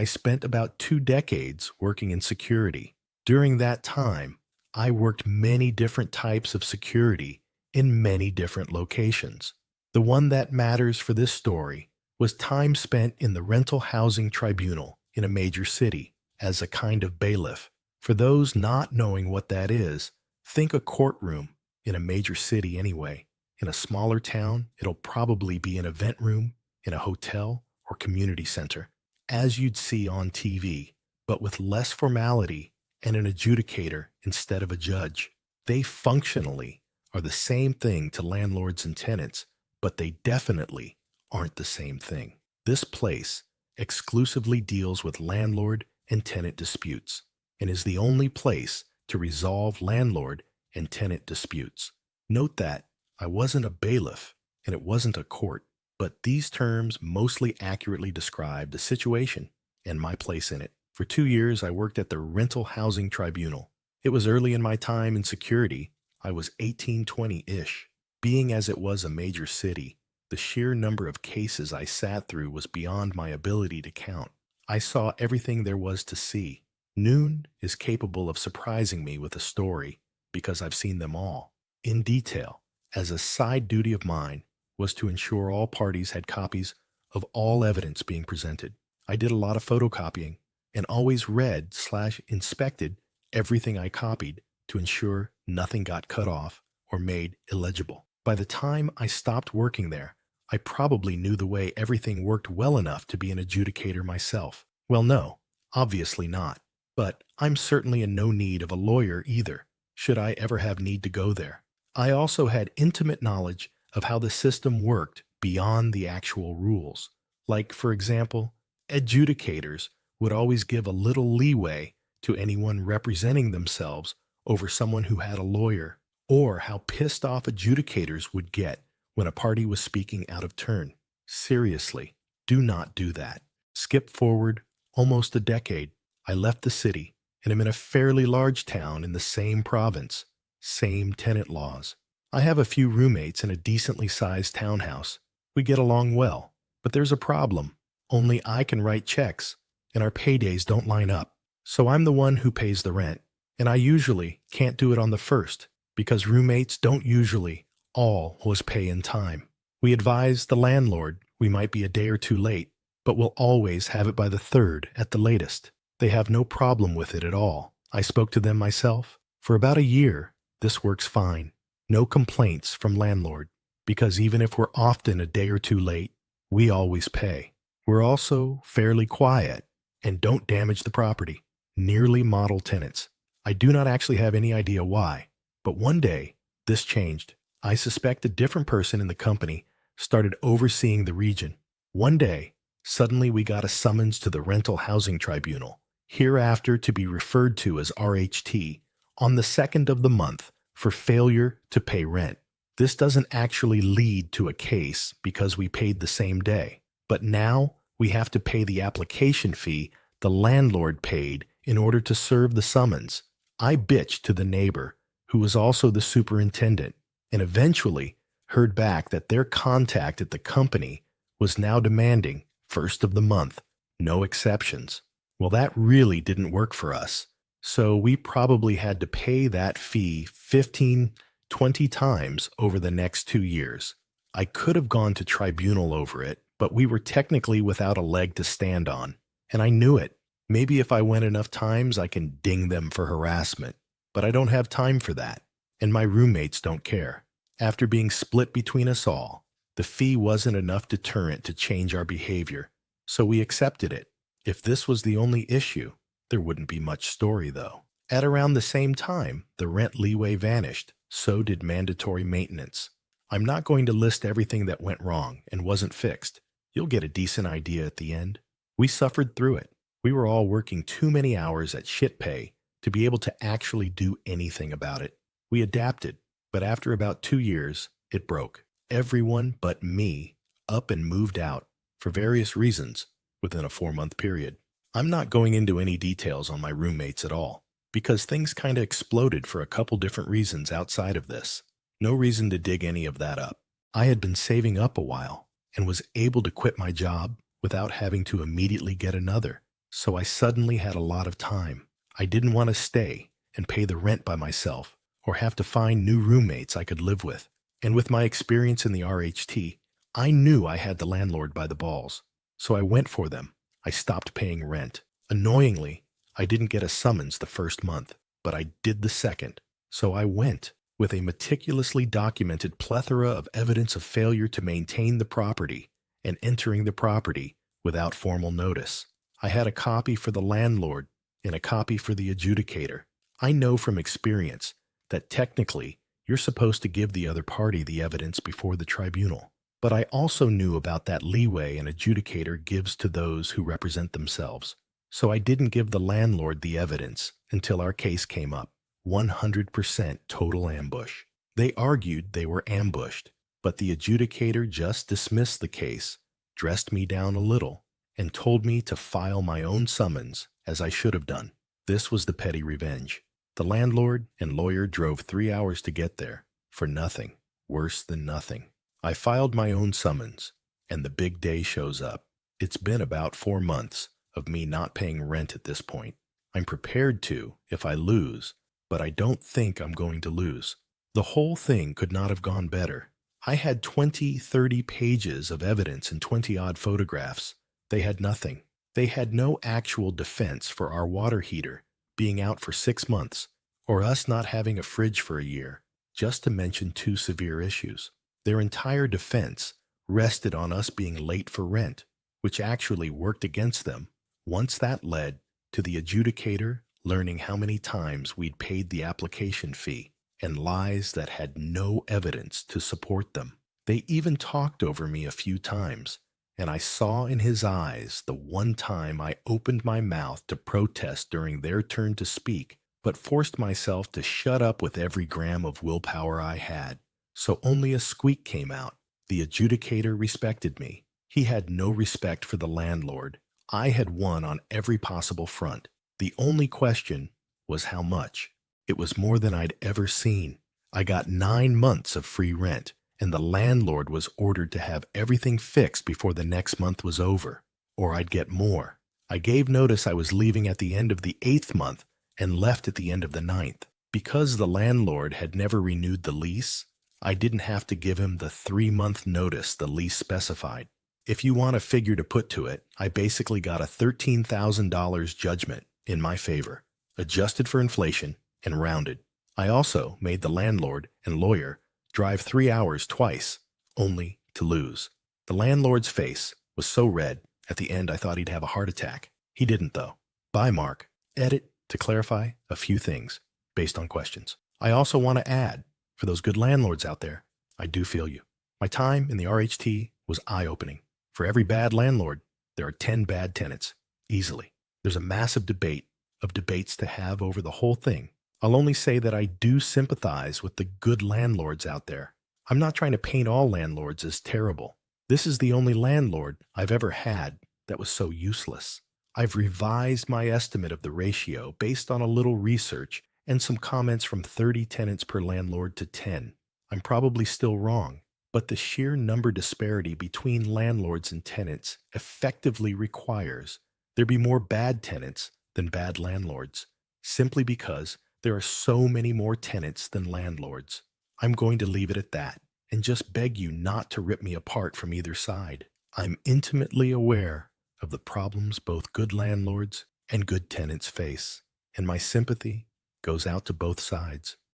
I spent about 2 decades working in security. During that time, I worked many different types of security in many different locations. The one that matters for this story was time spent in the Rental Housing Tribunal in a major city as a kind of bailiff. For those not knowing what that is, think a courtroom in a major city anyway. In a smaller town, it'll probably be an event room in a hotel or community center, as you'd see on TV, but with less formality and an adjudicator instead of a judge. They functionally are the same thing to landlords and tenants, but they definitely aren't the same thing. This place exclusively deals with landlord and tenant disputes and is the only place to resolve landlord and tenant disputes. Note that I wasn't a bailiff and it wasn't a court, but these terms mostly accurately describe the situation and my place in it. For 2 years, I worked at the Rental Housing Tribunal. It was early in my time in security. I was 18, 20-ish. Being as it was a major city, the sheer number of cases I sat through was beyond my ability to count. I saw everything there was to see. Noon is capable of surprising me with a story because I've seen them all in detail. As a side duty of mine was to ensure all parties had copies of all evidence being presented. I did a lot of photocopying and always read/inspected everything I copied to ensure nothing got cut off or made illegible. By the time I stopped working there, I probably knew the way everything worked well enough to be an adjudicator myself. Well, no, obviously not. But I'm certainly in no need of a lawyer either, should I ever have need to go there. I also had intimate knowledge of how the system worked beyond the actual rules. Like, for example, adjudicators would always give a little leeway to anyone representing themselves over someone who had a lawyer, or how pissed off adjudicators would get when a party was speaking out of turn. Seriously, do not do that. Skip forward almost a decade. I left the city and am in a fairly large town in the same province, same tenant laws. I have a few roommates in a decently sized townhouse. We get along well, but there's a problem. Only I can write checks, and our paydays don't line up. So I'm the one who pays the rent, and I usually can't do it on the first because roommates don't usually always pay in time. We advise the landlord we might be a day or two late, but we'll always have it by the third at the latest. They have no problem with it at all. I spoke to them myself. For about a year, this works fine. No complaints from landlord, because even if we're often a day or two late, we always pay. We're also fairly quiet and don't damage the property. Nearly model tenants. I do not actually have any idea why, but one day, this changed. I suspect a different person in the company started overseeing the region. One day, suddenly we got a summons to the Rental Housing Tribunal, hereafter to be referred to as RHT, on the 2nd of the month for failure to pay rent. This doesn't actually lead to a case because we paid the same day, but now we have to pay the application fee the landlord paid in order to serve the summons. I bitched to the neighbor, who was also the superintendent, and eventually heard back that their contact at the company was now demanding 1st of the month, no exceptions. Well, that really didn't work for us, so we probably had to pay that fee 15, 20 times over the next 2 years. I could have gone to tribunal over it, but we were technically without a leg to stand on, and I knew it. Maybe if I went enough times, I can ding them for harassment, but I don't have time for that, and my roommates don't care. After being split between us all, the fee wasn't enough deterrent to change our behavior, so we accepted it. If this was the only issue, there wouldn't be much story though. At around the same time, the rent leeway vanished, so did mandatory maintenance. I'm not going to list everything that went wrong and wasn't fixed. You'll get a decent idea at the end. We suffered through it. We were all working too many hours at shit pay to be able to actually do anything about it. We adapted, but after about 2 years, it broke. Everyone but me up and moved out for various reasons within a 4-month period. I'm not going into any details on my roommates at all, because things kinda exploded for a couple different reasons outside of this. No reason to dig any of that up. I had been saving up a while and was able to quit my job without having to immediately get another. So I suddenly had a lot of time. I didn't want to stay and pay the rent by myself or have to find new roommates I could live with. And with my experience in the RHT, I knew I had the landlord by the balls. So I went for them. I stopped paying rent. Annoyingly, I didn't get a summons the first month, but I did the second. So I went with a meticulously documented plethora of evidence of failure to maintain the property and entering the property without formal notice. I had a copy for the landlord and a copy for the adjudicator. I know from experience that technically you're supposed to give the other party the evidence before the tribunal. But I also knew about that leeway an adjudicator gives to those who represent themselves. So I didn't give the landlord the evidence until our case came up. 100% total ambush. They argued they were ambushed, but the adjudicator just dismissed the case, dressed me down a little, and told me to file my own summons, as I should have done. This was the petty revenge. The landlord and lawyer drove 3 hours to get there, for nothing, worse than nothing. I filed my own summons, and the big day shows up. It's been about 4 months of me not paying rent at this point. I'm prepared to, if I lose, but I don't think I'm going to lose. The whole thing could not have gone better. I had 20, 30 pages of evidence and 20-odd photographs. They had nothing. They had no actual defense for our water heater being out for 6 months, or us not having a fridge for a year, just to mention 2 severe issues. Their entire defense rested on us being late for rent, which actually worked against them. Once that led to the adjudicator learning how many times we'd paid the application fee and lies that had no evidence to support them. They even talked over me a few times, and I saw in his eyes the one time I opened my mouth to protest during their turn to speak, but forced myself to shut up with every gram of willpower I had. So only a squeak came out. The adjudicator respected me. He had no respect for the landlord. I had won on every possible front. The only question was how much. It was more than I'd ever seen. I got 9 months of free rent, and the landlord was ordered to have everything fixed before the next month was over, or I'd get more. I gave notice I was leaving at the end of the 8th month and left at the end of the 9th. Because the landlord had never renewed the lease, I didn't have to give him the 3-month notice the lease specified. If you want a figure to put to it, I basically got a $13,000 judgment in my favor, adjusted for inflation and rounded. I also made the landlord and lawyer drive 3 hours twice, only to lose. The landlord's face was so red, at the end I thought he'd have a heart attack. He didn't, though. Bye, Mark. Edit to clarify a few things based on questions. I also want to add, for those good landlords out there, I do feel you. My time in the RHT was eye-opening. For every bad landlord, there are 10 bad tenants, easily. There's a massive debate of debates to have over the whole thing. I'll only say that I do sympathize with the good landlords out there. I'm not trying to paint all landlords as terrible. This is the only landlord I've ever had that was so useless. I've revised my estimate of the ratio based on a little research and some comments from 30 tenants per landlord to 10. I'm probably still wrong, but the sheer number disparity between landlords and tenants effectively requires there be more bad tenants than bad landlords, simply because there are so many more tenants than landlords. I'm going to leave it at that and just beg you not to rip me apart from either side. I'm intimately aware of the problems both good landlords and good tenants face, and my sympathy goes out to both sides.